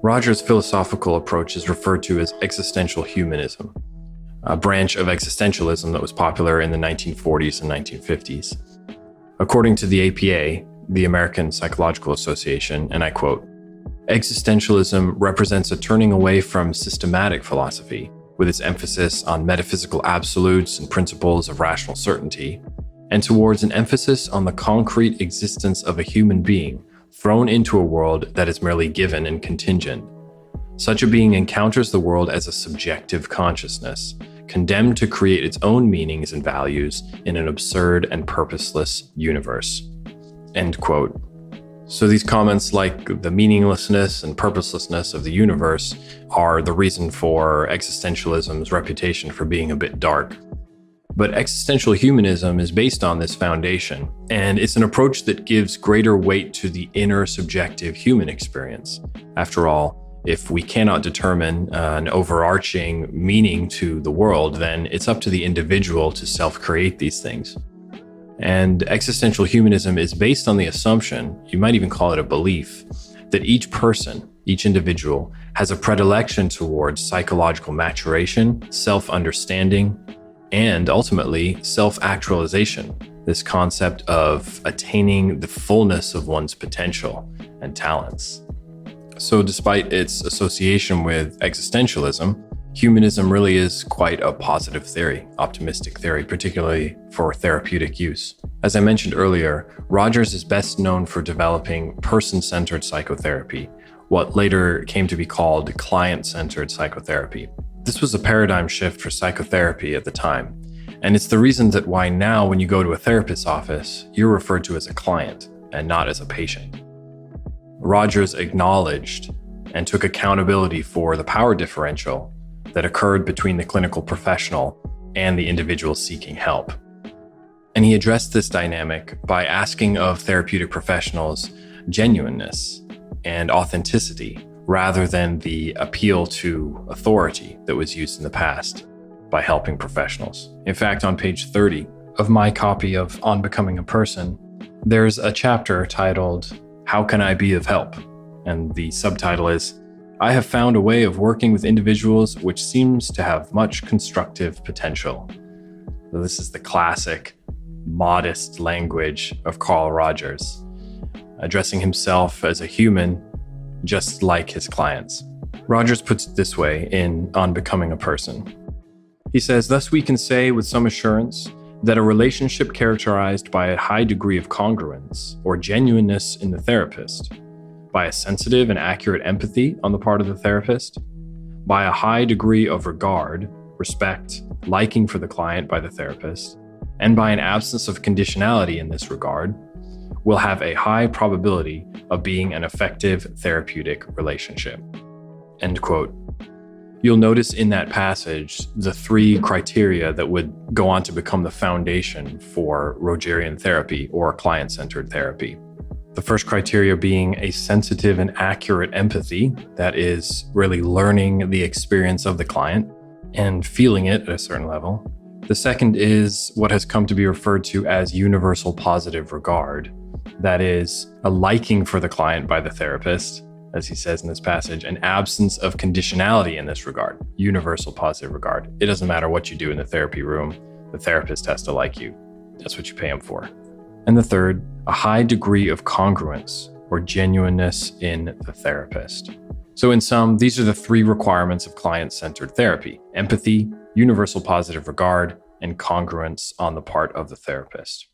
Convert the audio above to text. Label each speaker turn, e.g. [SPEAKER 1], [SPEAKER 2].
[SPEAKER 1] Rogers' philosophical approach is referred to as Existential Humanism, a branch of existentialism that was popular in the 1940s and 1950s. According to the APA, the American Psychological Association, and I quote, "Existentialism represents a turning away from systematic philosophy, with its emphasis on metaphysical absolutes and principles of rational certainty, and towards an emphasis on the concrete existence of a human being thrown into a world that is merely given and contingent. Such a being encounters the world as a subjective consciousness, condemned to create its own meanings and values in an absurd and purposeless universe." End quote. So these comments, like the meaninglessness and purposelessness of the universe, are the reason for existentialism's reputation for being a bit dark. But existential humanism is based on this foundation, and it's an approach that gives greater weight to the inner subjective human experience. After all, if we cannot determine an overarching meaning to the world, then it's up to the individual to self-create these things. And existential humanism is based on the assumption, you might even call it a belief, that each person, each individual, has a predilection towards psychological maturation, self-understanding, and ultimately self-actualization, this concept of attaining the fullness of one's potential and talents. So despite its association with existentialism, humanism really is quite a positive theory, optimistic theory, particularly for therapeutic use. As I mentioned earlier, Rogers is best known for developing person-centered psychotherapy, what later came to be called client-centered psychotherapy. This was a paradigm shift for psychotherapy at the time, and it's the reason that why now when you go to a therapist's office, you're referred to as a client and not as a patient. Rogers acknowledged and took accountability for the power differential that occurred between the clinical professional and the individual seeking help. And he addressed this dynamic by asking of therapeutic professionals genuineness and authenticity rather than the appeal to authority that was used in the past by helping professionals. In fact, on page 30 of my copy of On Becoming a Person, there's a chapter titled, "How Can I Be of Help?" And the subtitle is, "I have found a way of working with individuals which seems to have much constructive potential." So this is the classic modest language of Carl Rogers, addressing himself as a human just like his clients. Rogers puts it this way in On Becoming a Person. He says, "Thus we can say with some assurance that a relationship characterized by a high degree of congruence or genuineness in the therapist, by a sensitive and accurate empathy on the part of the therapist, by a high degree of regard, respect, liking for the client by the therapist, and by an absence of conditionality in this regard, will have a high probability of being an effective therapeutic relationship." End quote. You'll notice in that passage the three criteria that would go on to become the foundation for Rogerian therapy or client-centered therapy. The first criteria being a sensitive and accurate empathy, that is really learning the experience of the client and feeling it at a certain level. The second is what has come to be referred to as universal positive regard, that is a liking for the client by the therapist, as he says in this passage, an absence of conditionality in this regard, universal positive regard. It doesn't matter what you do in the therapy room, the therapist has to like you. That's what you pay him for. And the third, a high degree of congruence or genuineness in the therapist. So in sum, these are the three requirements of client-centered therapy: empathy, universal positive regard, and congruence on the part of the therapist.